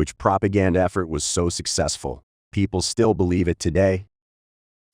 which propaganda effort was so successful. People still believe it today.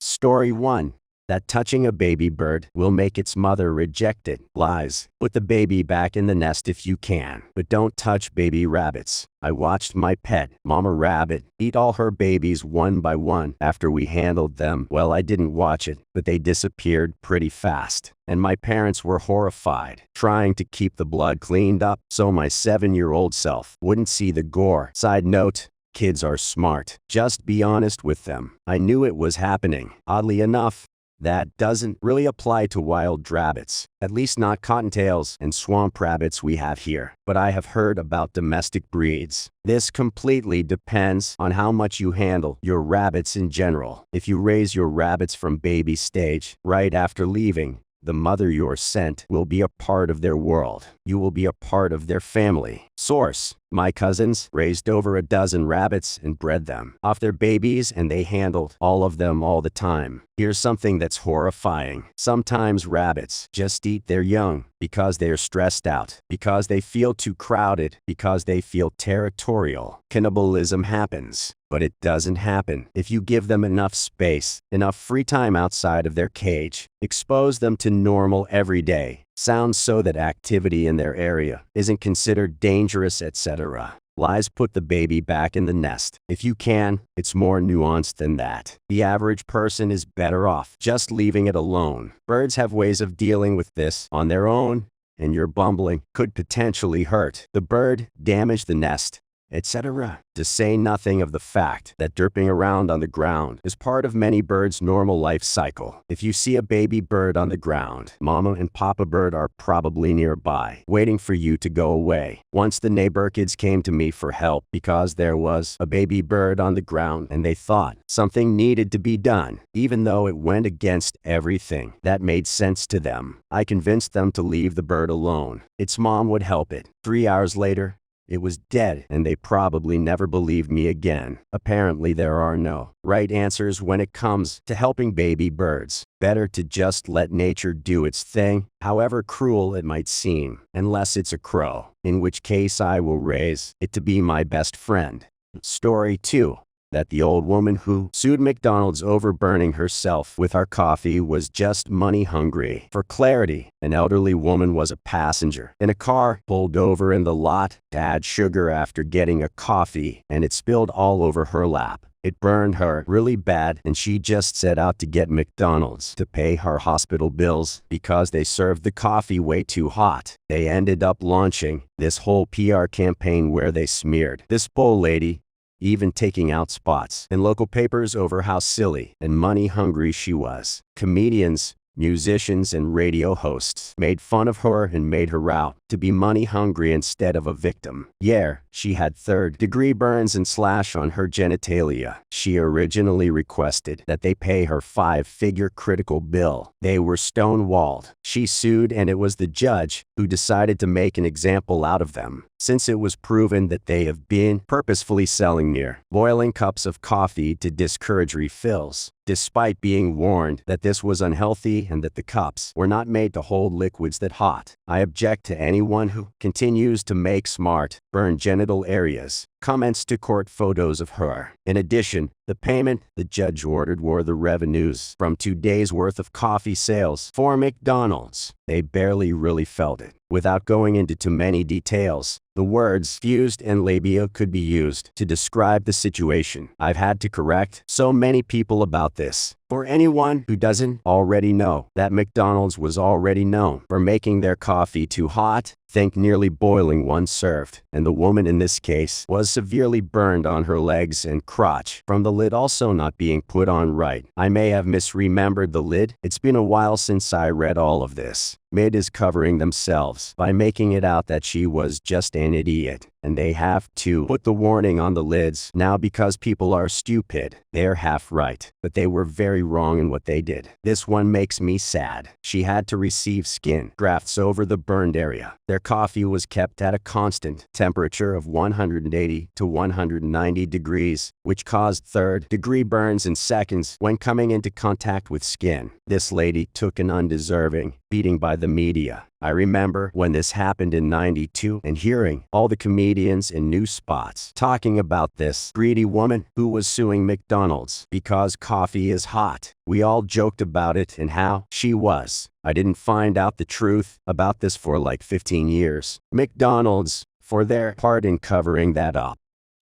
Story 1. That touching a baby bird will make its mother reject it. Lies. Put the baby back in the nest if you can, but don't touch baby rabbits. I watched my pet, Mama Rabbit, eat all her babies one by one after we handled them. Well, I didn't watch it, but they disappeared pretty fast. And my parents were horrified, trying to keep the blood cleaned up so my 7-year-old self wouldn't see the gore. Side note, kids are smart. Just be honest with them. I knew it was happening. Oddly enough, that doesn't really apply to wild rabbits, at least not cottontails and swamp rabbits we have here. But I have heard about domestic breeds. This completely depends on how much you handle your rabbits in general. If you raise your rabbits from baby stage, right after leaving, the mother you're sent will be a part of their world. You will be a part of their family. Source. My cousins raised over a dozen rabbits and bred them off their babies, and they handled all of them all the time. Here's something that's horrifying. Sometimes rabbits just eat their young because they're stressed out, because they feel too crowded, because they feel territorial. Cannibalism happens, but it doesn't happen if you give them enough space, enough free time outside of their cage. Expose them to normal everyday sounds so that activity in their area isn't considered dangerous, etc. Lies. Put the baby back in the nest. If you can, it's more nuanced than that. The average person is better off just leaving it alone. Birds have ways of dealing with this on their own, and your bumbling could potentially hurt the bird, damage the nest, etc. To say nothing of the fact that derping around on the ground is part of many birds' normal life cycle. If you see a baby bird on the ground, Mama and Papa bird are probably nearby, waiting for you to go away. Once the neighbor kids came to me for help because there was a baby bird on the ground and they thought something needed to be done, even though it went against everything that made sense to them. I convinced them to leave the bird alone. Its mom would help it. 3 hours later, it was dead, and they probably never believed me again. Apparently, there are no right answers when it comes to helping baby birds. Better to just let nature do its thing, however cruel it might seem, unless it's a crow, in which case I will raise it to be my best friend. Story 2. That the old woman who sued McDonald's over burning herself with our coffee was just money hungry. For clarity, an elderly woman was a passenger in a car pulled over in the lot to add sugar after getting a coffee, and it spilled all over her lap. It burned her really bad, and she just set out to get McDonald's to pay her hospital bills because they served the coffee way too hot. They ended up launching this whole PR campaign where they smeared this poor lady, even taking out spots in local papers over how silly and money-hungry she was. Comedians, musicians, and radio hosts made fun of her and made her out to be money-hungry instead of a victim. Yeah, she had third-degree burns and slash on her genitalia. She originally requested that they pay her 5-figure critical bill. They were stonewalled. She sued, and it was the judge who decided to make an example out of them, since it was proven that they have been purposefully selling near boiling cups of coffee to discourage refills, despite being warned that this was unhealthy and that the cups were not made to hold liquids that hot. I object to anyone who continues to make smart, burn genital areas comments to court photos of her. In addition, the payment the judge ordered were the revenues from 2 days' worth of coffee sales for McDonald's. They barely really felt it. Without going into too many details, the words fused and labia could be used to describe the situation. I've had to correct so many people about this. For anyone who doesn't already know, that McDonald's was already known for making their coffee too hot, think nearly boiling once served, and the woman in this case was severely burned on her legs and crotch from the lid also not being put on right. I may have misremembered the lid. It's been a while since I read all of this. Mid is covering themselves by making it out that she was just an idiot, and they have to put the warning on the lids now because people are stupid. They're half right, but they were very wrong in what they did. This one makes me sad. She had to receive skin grafts over the burned area. Their coffee was kept at a constant temperature of 180 to 190 degrees, which caused third-degree burns in seconds when coming into contact with skin. This lady took an undeserving beating by the media. I remember when this happened in '92 and hearing all the comedians in news spots talking about this greedy woman who was suing McDonald's because coffee is hot. We all joked about it and how she was. I didn't find out the truth about this for like 15 years. McDonald's, for their part in covering that up.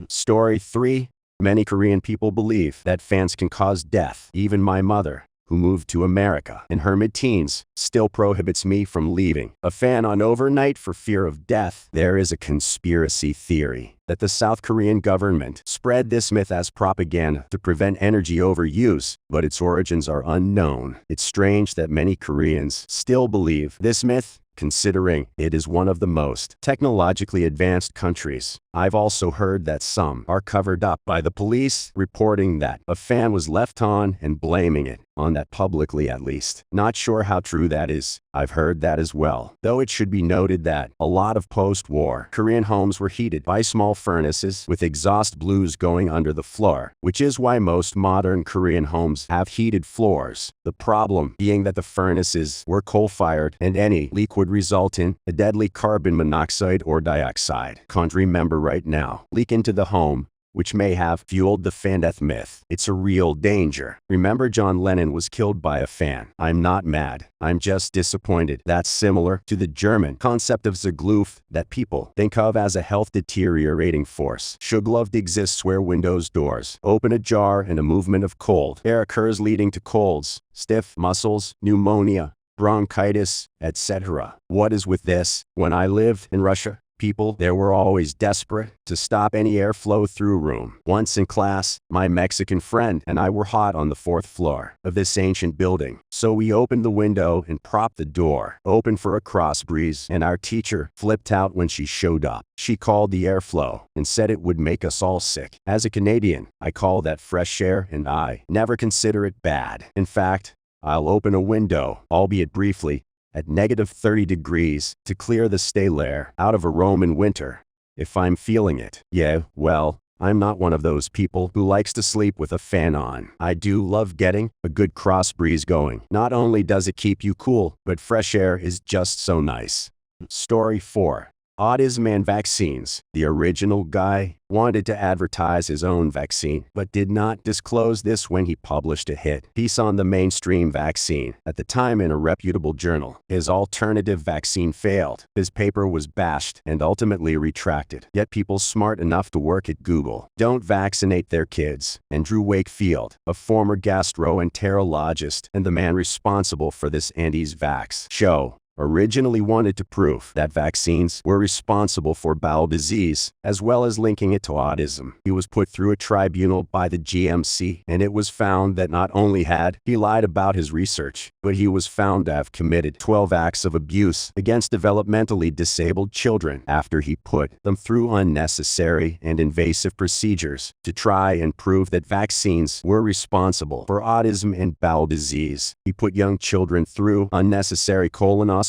Story 3. Many Korean people believe that fans can cause death. Even my mother, who moved to America in her mid-teens, still prohibits me from leaving a fan on overnight for fear of death. There is a conspiracy theory that the South Korean government spread this myth as propaganda to prevent energy overuse, but its origins are unknown. It's strange that many Koreans still believe this myth, considering it is one of the most technologically advanced countries. I've also heard that some are covered up by the police, reporting that a fan was left on and blaming it on that publicly at least. Not sure how true that is. I've heard that as well. Though it should be noted that a lot of post-war Korean homes were heated by small furnaces with exhaust blues going under the floor, which is why most modern Korean homes have heated floors. The problem being that the furnaces were coal-fired and any leak would result in a deadly carbon monoxide or dioxide. Can't remember right now. Leak into the home, which may have fueled the fan death myth. It's a real danger. Remember, John Lennon was killed by a fan. I'm not mad. I'm just disappointed. That's similar to the German concept of Zugluft that people think of as a health deteriorating force. Zugluft exists where windows, doors open ajar and a movement of cold air occurs, leading to colds, stiff muscles, pneumonia, bronchitis, etc. What is with this? When I lived in Russia, people there were always desperate to stop any airflow through room. Once in class, my Mexican friend and I were hot on the 4th floor of this ancient building. So we opened the window and propped the door open for a cross breeze, and our teacher flipped out when she showed up. She called the airflow and said it would make us all sick. As a Canadian, I call that fresh air and I never consider it bad. In fact, I'll open a window, albeit briefly, at -30 degrees to clear the stale air out of a room in winter, if I'm feeling it. Yeah, well, I'm not one of those people who likes to sleep with a fan on. I do love getting a good cross breeze going. Not only does it keep you cool, but fresh air is just so nice. Story 4. Autism and vaccines. The original guy wanted to advertise his own vaccine, but did not disclose this when he published a hit piece on the mainstream vaccine, at the time in a reputable journal. His alternative vaccine failed. His paper was bashed and ultimately retracted. Yet people smart enough to work at Google don't vaccinate their kids. Andrew Wakefield, a former gastroenterologist and the man responsible for this anti-vax show, originally wanted to prove that vaccines were responsible for bowel disease, as well as linking it to autism. He was put through a tribunal by the GMC, and it was found that not only had he lied about his research, but he was found to have committed 12 acts of abuse against developmentally disabled children after he put them through unnecessary and invasive procedures to try and prove that vaccines were responsible for autism and bowel disease. He put young children through unnecessary colonoscopies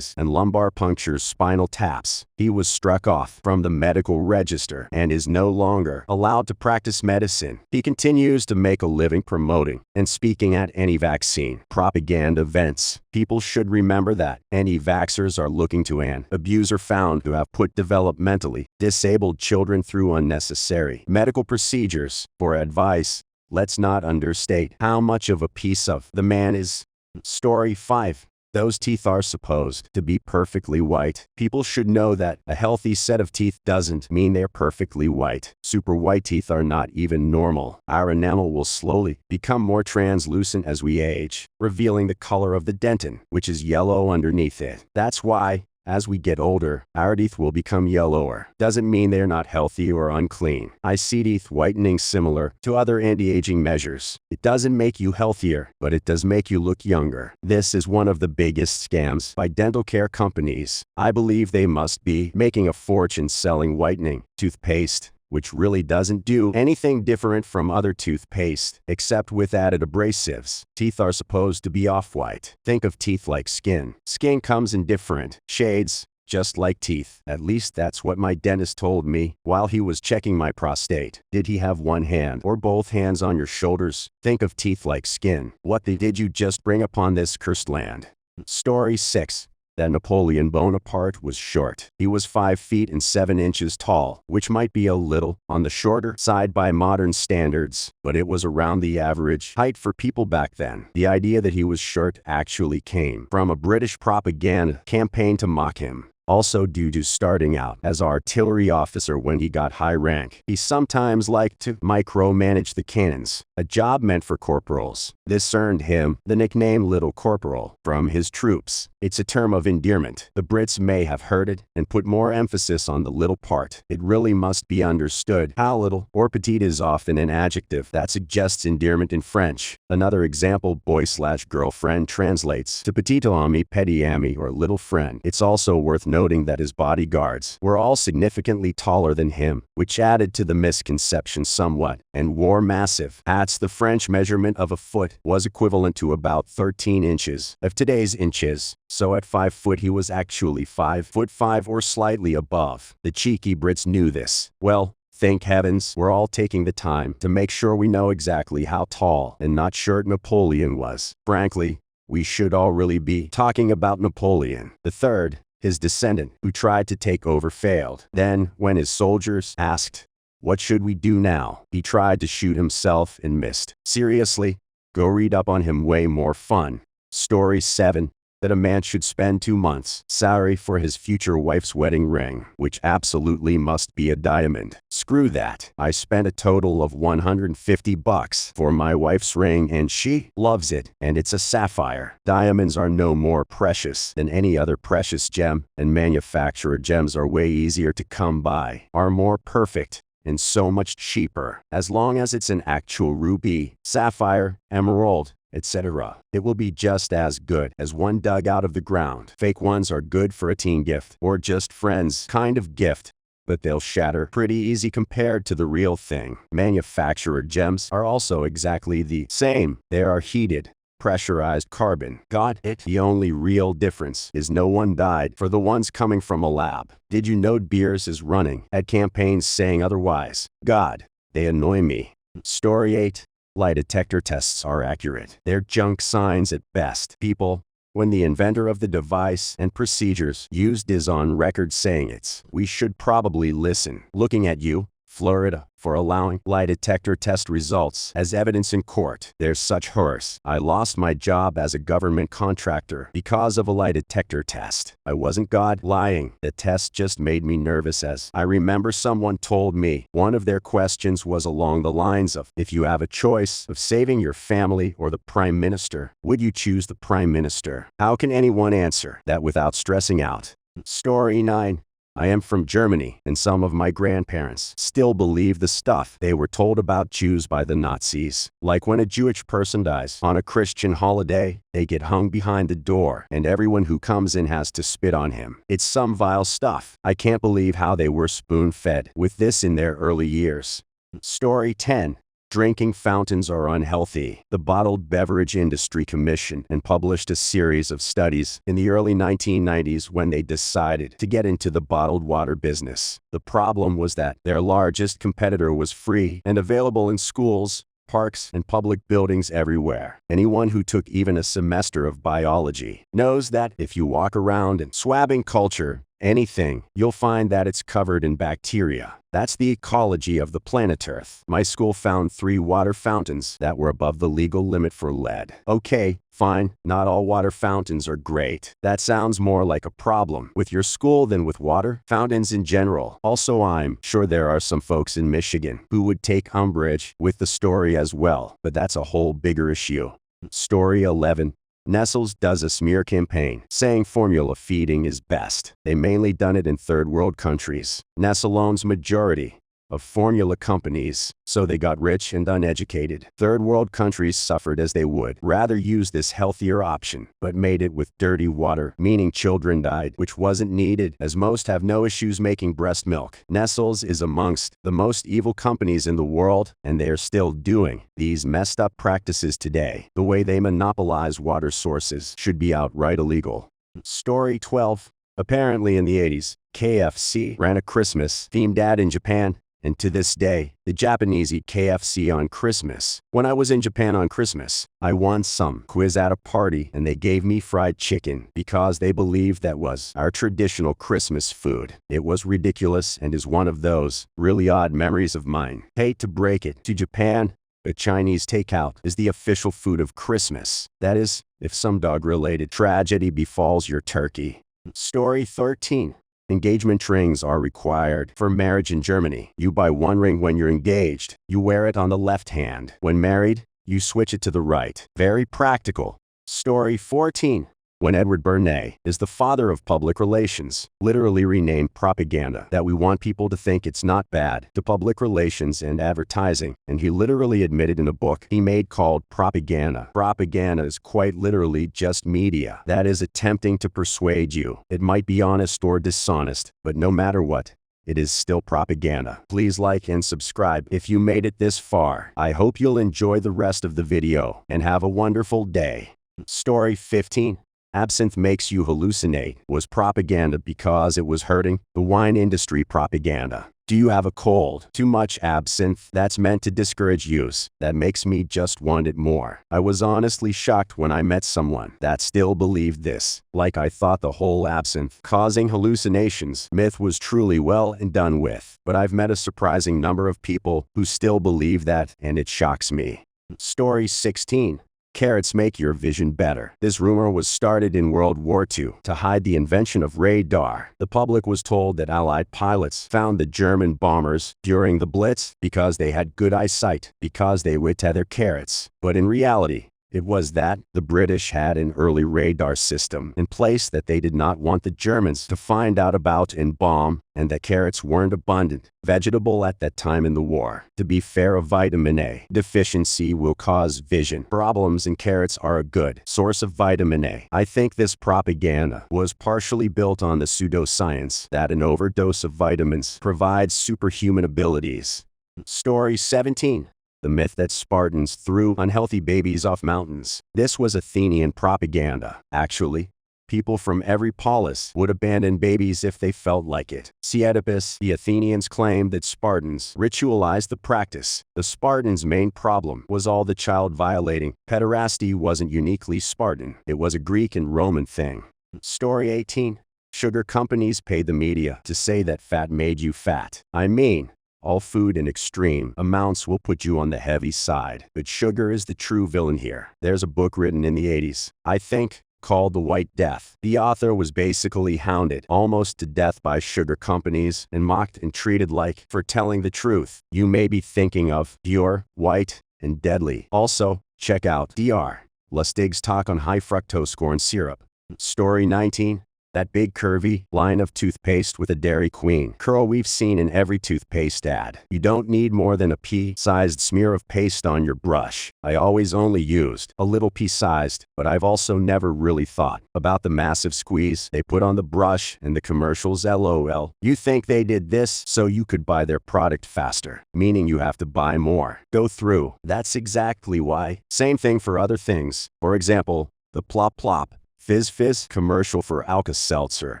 and lumbar punctures, spinal taps. He was struck off from the medical register and is no longer allowed to practice medicine. He continues to make a living promoting and speaking at anti-vaccine propaganda events. People should remember that anti-vaxxers are looking to an abuser found to have put developmentally disabled children through unnecessary medical procedures. For advice, let's not understate how much of a piece of the man is. Story 5. Those teeth are supposed to be perfectly white. People should know that a healthy set of teeth doesn't mean they're perfectly white. Super white teeth are not even normal. Our enamel will slowly become more translucent as we age, revealing the color of the dentin, which is yellow underneath it. That's why, as we get older, our teeth will become yellower. Doesn't mean they're not healthy or unclean. I see teeth whitening similar to other anti-aging measures. It doesn't make you healthier, but it does make you look younger. This is one of the biggest scams by dental care companies. I believe they must be making a fortune selling whitening toothpaste, which really doesn't do anything different from other toothpaste, except with added abrasives. Teeth are supposed to be off-white. Think of teeth like skin. Skin comes in different shades, just like teeth. At least that's what my dentist told me while he was checking my prostate. Did he have one hand or both hands on your shoulders? Think of teeth like skin. What did you just bring upon this cursed land? Story 6. That Napoleon Bonaparte was short. He was 5 feet and 7 inches tall, which might be a little on the shorter side by modern standards, but it was around the average height for people back then. The idea that he was short actually came from a British propaganda campaign to mock him. Also due to starting out as artillery officer when he got high rank, he sometimes liked to micromanage the cannons, a job meant for corporals. This earned him the nickname Little Corporal from his troops. It's a term of endearment. The Brits may have heard it and put more emphasis on the little part. It really must be understood how little or petite is often an adjective that suggests endearment in French. Another example, boy/girlfriend translates to petite amie, petit ami, or little friend. It's also worth noting that his bodyguards were all significantly taller than him, which added to the misconception somewhat, and wore massive hats. The French measurement of a foot was equivalent to about 13 inches of today's inches. So at 5 foot he was actually 5'5" or slightly above. The cheeky Brits knew this. Well, thank heavens, we're all taking the time to make sure we know exactly how tall and not short Napoleon was. Frankly, we should all really be talking about Napoleon III, his descendant, who tried to take over failed. Then, when his soldiers asked, "What should we do now?" he tried to shoot himself and missed. Seriously? Go read up on him, way more fun. Story 7. That a man should spend 2 months' salary for his future wife's wedding ring, which absolutely must be a diamond. Screw that. I spent a total of $150 for my wife's ring and she loves it, and it's a sapphire. Diamonds are no more precious than any other precious gem, and manufacturer gems are way easier to come by, are more perfect, and so much cheaper. As long as it's an actual ruby, sapphire, emerald, etc. It will be just as good as one dug out of the ground. Fake ones are good for a teen gift or just friends kind of gift, but they'll shatter pretty easy compared to the real thing. Manufacturer gems are also exactly the same. They are heated, pressurized carbon. Got it? The only real difference is no one died for the ones coming from a lab. Did you know Beers is running ad campaigns saying otherwise? God, they annoy me. Story 8. Lie detector tests are accurate. They're junk science at best. People, when the inventor of the device and procedures used is on record saying it's, we should probably listen. Looking at you, Florida, for allowing lie detector test results as evidence in court. There's such horse. I lost my job as a government contractor because of a lie detector test. I wasn't God lying. The test just made me nervous. As I remember, someone told me one of their questions was along the lines of, if you have a choice of saving your family or the Prime Minister, would you choose the Prime Minister? How can anyone answer that without stressing out? Story 9. I am from Germany, and some of my grandparents still believe the stuff they were told about Jews by the Nazis. Like when a Jewish person dies on a Christian holiday, they get hung behind the door, and everyone who comes in has to spit on him. It's some vile stuff. I can't believe how they were spoon-fed with this in their early years. Story 10. Drinking fountains are unhealthy. The Bottled Beverage Industry commissioned and published a series of studies in the early 1990s when they decided to get into the bottled water business. The problem was that their largest competitor was free and available in schools, parks, and public buildings everywhere. Anyone who took even a semester of biology knows that if you walk around in swabbing culture, anything, you'll find that it's covered in bacteria. That's the ecology of the planet Earth. My school found 3 water fountains that were above the legal limit for lead. Okay, fine, not all water fountains are great. That sounds more like a problem with your school than with water fountains in general. Also, I'm sure there are some folks in Michigan who would take umbrage with the story as well, but that's a whole bigger issue. Story 11. Nestle's does a smear campaign saying formula feeding is best. They mainly done it in third world countries. Nestle owns majority of formula companies, so they got rich and uneducated. Third world countries suffered as they would rather use this healthier option, but made it with dirty water, meaning children died, which wasn't needed, as most have no issues making breast milk. Nestle's is amongst the most evil companies in the world, and they are still doing these messed up practices today. The way they monopolize water sources should be outright illegal. Story 12. Apparently in the 80s, KFC ran a Christmas-themed ad in Japan. And to this day, the Japanese eat KFC on Christmas. When I was in Japan on Christmas, I won some quiz at a party and they gave me fried chicken because they believed that was our traditional Christmas food. It was ridiculous and is one of those really odd memories of mine. Hate to break it to Japan, but Chinese takeout is the official food of Christmas. That is, if some dog-related tragedy befalls your turkey. Story 13. Engagement rings are required for marriage in Germany. You buy one ring when you're engaged. You wear it on the left hand. When married, you switch it to the right. Very practical. Story 14. When Edward Bernays is the father of public relations, literally renamed propaganda, that we want people to think it's not bad, to public relations and advertising, and he literally admitted in a book he made called Propaganda. Propaganda is quite literally just media that is attempting to persuade you. It might be honest or dishonest, but no matter what, it is still propaganda. Please like and subscribe if you made it this far. I hope you'll enjoy the rest of the video and have a wonderful day. Story 15. Absinthe makes you hallucinate was propaganda because it was hurting the wine industry. Propaganda. Do you have a cold? Too much absinthe that's meant to discourage use. That makes me just want it more. I was honestly shocked when I met someone that still believed this. Like I thought the whole absinthe causing hallucinations myth was truly well and done with. But I've met a surprising number of people who still believe that, and it shocks me. Story 16. Carrots make your vision better. This rumor was started in World War II to hide the invention of radar. The public was told that Allied pilots found the German bombers during the Blitz because they had good eyesight, because they would tether carrots. But in reality, it was that the British had an early radar system in place that they did not want the Germans to find out about and bomb, and that carrots weren't abundant vegetable at that time in the war. To be fair, a vitamin A deficiency will cause vision problems, and carrots are a good source of vitamin A. I think this propaganda was partially built on the pseudoscience that an overdose of vitamins provides superhuman abilities. Story 17. The myth that Spartans threw unhealthy babies off mountains. This was Athenian propaganda. Actually, people from every polis would abandon babies if they felt like it. See Oedipus. The Athenians claimed that Spartans ritualized the practice. The Spartans' main problem was all the child violating. Pederasty wasn't uniquely Spartan. It was a Greek and Roman thing. Story 18. Sugar companies paid the media to say that fat made you fat. I mean, all food in extreme amounts will put you on the heavy side, but sugar is the true villain here. There's a book written in the 80s, I think, called The White Death. The author was basically hounded almost to death by sugar companies and mocked and treated like for telling the truth. You may be thinking of Dior, White, and Deadly. Also, check out Dr. Lustig's talk on high fructose corn syrup. Story 19. That big curvy line of toothpaste with a Dairy Queen curl we've seen in every toothpaste ad. You don't need more than a pea-sized smear of paste on your brush. I always only used a little pea-sized, but I've also never really thought about the massive squeeze they put on the brush and the commercials. LOL. You think they did this so you could buy their product faster, meaning you have to buy more. Go through. That's exactly why. Same thing for other things. For example, the Plop Plop Fizz Fizz commercial for Alka-Seltzer,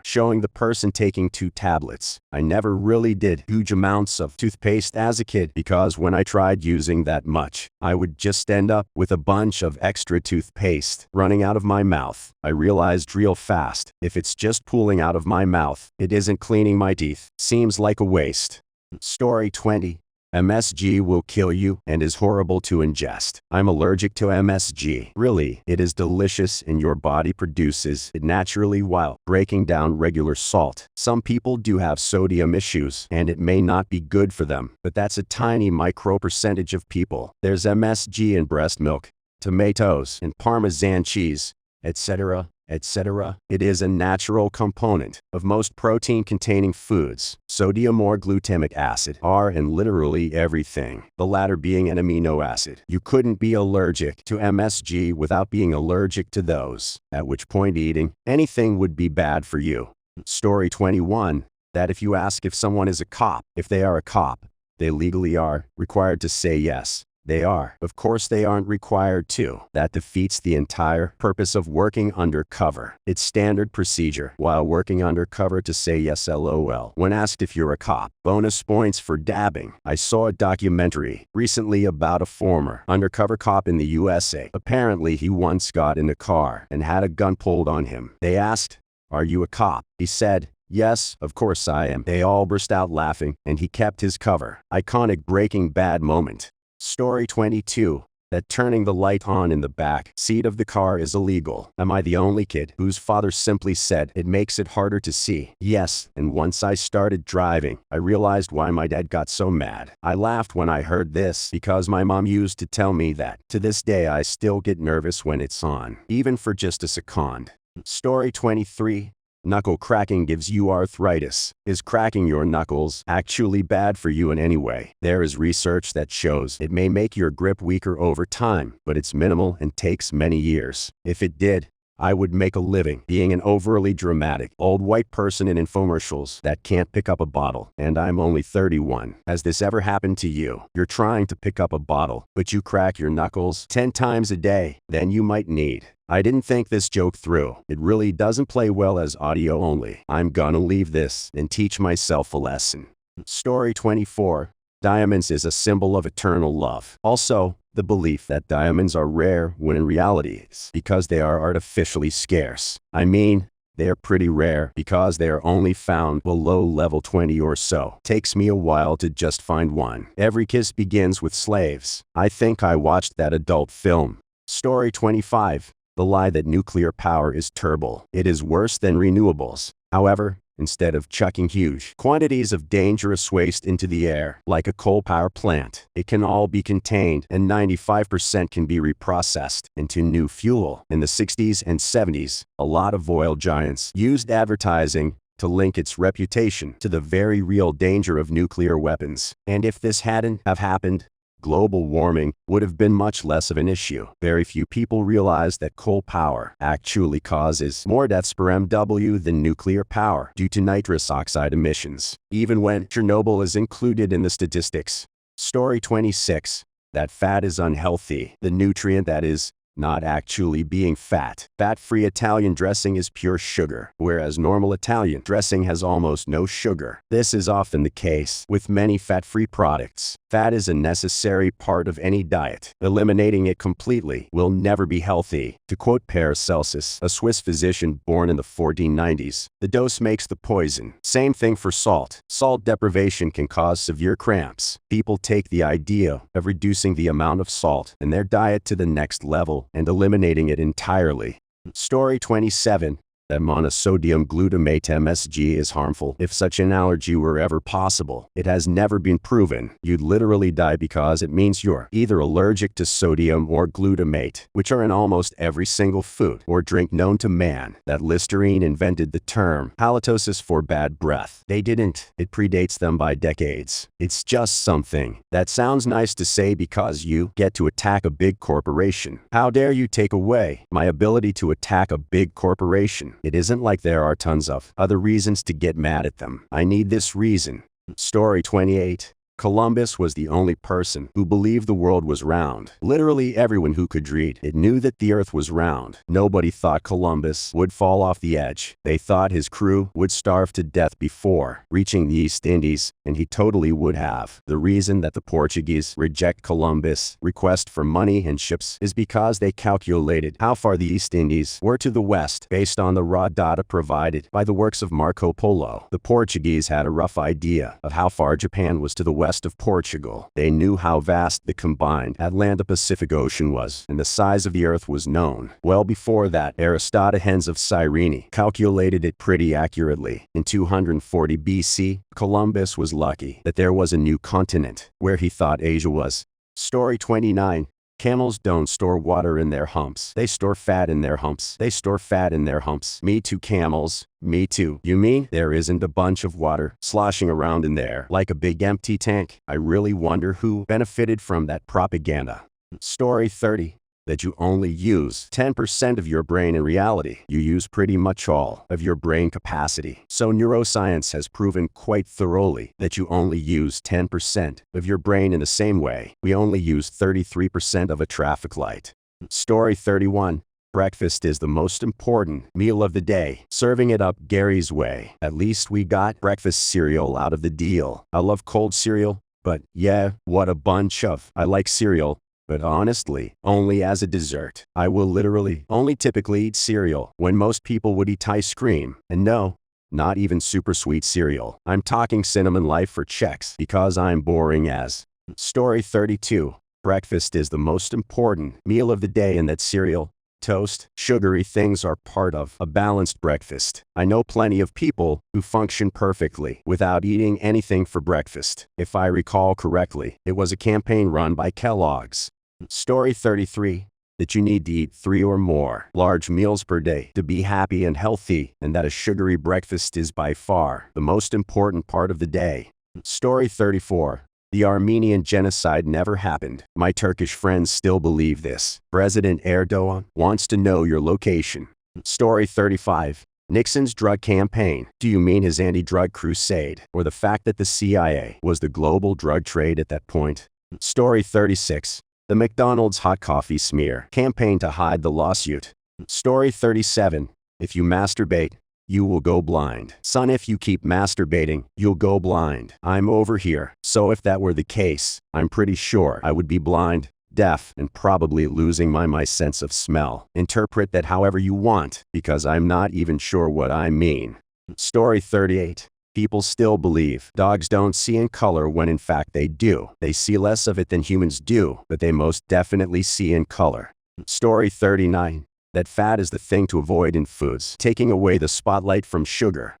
showing the person taking 2 tablets. I never really did huge amounts of toothpaste as a kid because when I tried using that much, I would just end up with a bunch of extra toothpaste running out of my mouth. I realized real fast, if it's just pooling out of my mouth, it isn't cleaning my teeth. Seems like a waste. Story 20. MSG will kill you and is horrible to ingest. I'm allergic to MSG. Really, it is delicious and your body produces it naturally while breaking down regular salt. Some people do have sodium issues and it may not be good for them, but that's a tiny micro percentage of people. There's MSG in breast milk, tomatoes, and Parmesan cheese, etc. etc. It is a natural component of most protein-containing foods. Sodium or glutamic acid are in literally everything, the latter being an amino acid. You couldn't be allergic to MSG without being allergic to those, at which point eating anything would be bad for you. Story 21. That if you ask if someone is a cop, if they are a cop, they legally are required to say yes. They are. Of course they aren't required to. That defeats the entire purpose of working undercover. It's standard procedure while working undercover to say yes LOL when asked if you're a cop. Bonus points for dabbing. I saw a documentary recently about a former undercover cop in the USA. Apparently he once got in a car and had a gun pulled on him. They asked, "Are you a cop?" He said, "Yes, of course I am." They all burst out laughing, and he kept his cover. Iconic Breaking Bad moment. Story 22. That turning the light on in the back seat of the car is illegal. Am I the only kid whose father simply said it makes it harder to see? Yes, and once I started driving, I realized why my dad got so mad. I laughed when I heard this because my mom used to tell me that. To this day I still get nervous when it's on, even for just a second. Story 23. Knuckle cracking gives you arthritis. Is cracking your knuckles actually bad for you in any way? There is research that shows it may make your grip weaker over time, but it's minimal and takes many years. If it did, I would make a living being an overly dramatic old white person in infomercials that can't pick up a bottle, and I'm only 31. Has this ever happened to you? You're trying to pick up a bottle, but you crack your knuckles 10 times a day. Then you might need. I didn't think this joke through. It really doesn't play well as audio only. I'm gonna leave this and teach myself a lesson. Story 24. Diamonds is a symbol of eternal love. Also, the belief that diamonds are rare when in reality it's because they are artificially scarce. I mean, they are pretty rare because they are only found below level 20 or so. Takes me a while to just find one. Every kiss begins with slaves. I think I watched that adult film. Story 25. The lie that nuclear power is terrible. It is worse than renewables. However, instead of chucking huge quantities of dangerous waste into the air, like a coal power plant, it can all be contained and 95% can be reprocessed into new fuel. In the 60s and 70s, a lot of oil giants used advertising to link its reputation to the very real danger of nuclear weapons. And if this hadn't have happened, global warming would have been much less of an issue. Very few people realize that coal power actually causes more deaths per MW than nuclear power due to nitrous oxide emissions, even when Chernobyl is included in the statistics. Story 26. That fat is unhealthy. The nutrient that is not actually being fat. Fat-free Italian dressing is pure sugar, whereas normal Italian dressing has almost no sugar. This is often the case with many fat-free products. Fat is a necessary part of any diet. Eliminating it completely will never be healthy. To quote Paracelsus, a Swiss physician born in the 1490s, the dose makes the poison. Same thing for salt. Salt deprivation can cause severe cramps. People take the idea of reducing the amount of salt in their diet to the next level and eliminating it entirely. Story 27. That monosodium glutamate MSG is harmful. If such an allergy were ever possible, it has never been proven. You'd literally die because it means you're either allergic to sodium or glutamate, which are in almost every single food or drink known to man. That Listerine invented the term halitosis for bad breath. They didn't. It predates them by decades. It's just something that sounds nice to say because you get to attack a big corporation. How dare you take away my ability to attack a big corporation? It isn't like there are tons of other reasons to get mad at them. I need this reason. Story 28. Columbus was the only person who believed the world was round. Literally everyone who could read it knew that the earth was round. Nobody thought Columbus would fall off the edge. They thought his crew would starve to death before reaching the East Indies, and he totally would have. The reason that the Portuguese reject Columbus' request for money and ships is because they calculated how far the East Indies were to the west based on the raw data provided by the works of Marco Polo. The Portuguese had a rough idea of how far Japan was to the west of Portugal. They knew how vast the combined Atlanto-Pacific Ocean was, and the size of the earth was known. Well before that, Eratosthenes of Cyrene calculated it pretty accurately. In 240 BC, Columbus was lucky that there was a new continent where he thought Asia was. Story 29. Camels don't store water in their humps. They store fat in their humps. They store fat in their humps. Me too, camels. Me too. You mean there isn't a bunch of water sloshing around in there like a big empty tank? I really wonder who benefited from that propaganda. Story 30. that you only use 10% of your brain in reality. You use pretty much all of your brain capacity. So neuroscience has proven quite thoroughly that you only use 10% of your brain in the same way we only use 33% of a traffic light. Story 31. Breakfast is the most important meal of the day. Serving it up Gary's way. At least we got breakfast cereal out of the deal. I love cold cereal, but yeah, what a bunch of. I like cereal, but honestly, only as a dessert. I will literally only typically eat cereal when most people would eat ice cream. And no, not even super sweet cereal. I'm talking cinnamon life for checks because I'm boring as. Story 32. Breakfast is the most important meal of the day, and that cereal, toast, sugary things are part of a balanced breakfast. I know plenty of people who function perfectly without eating anything for breakfast. If I recall correctly, it was a campaign run by Kellogg's. Story 33. That you need to eat 3 or more large meals per day to be happy and healthy, and that a sugary breakfast is by far the most important part of the day. Story 34. The Armenian genocide never happened. My Turkish friends still believe this. President Erdogan wants to know your location. Story 35. Nixon's drug campaign. Do you mean his anti-drug crusade, or the fact that the CIA was the global drug trade at that point? Story 36. The McDonald's hot coffee smear campaign to hide the lawsuit. Story 37. If you masturbate, you will go blind. Son, if you keep masturbating, you'll go blind. I'm over here. So if that were the case, I'm pretty sure I would be blind, deaf, and probably losing my sense of smell. Interpret that however you want, because I'm not even sure what I mean. Story 38. People still believe dogs don't see in color when in fact they do. They see less of it than humans do, but they most definitely see in color. Story 39. That fat is the thing to avoid in foods, taking away the spotlight from sugar.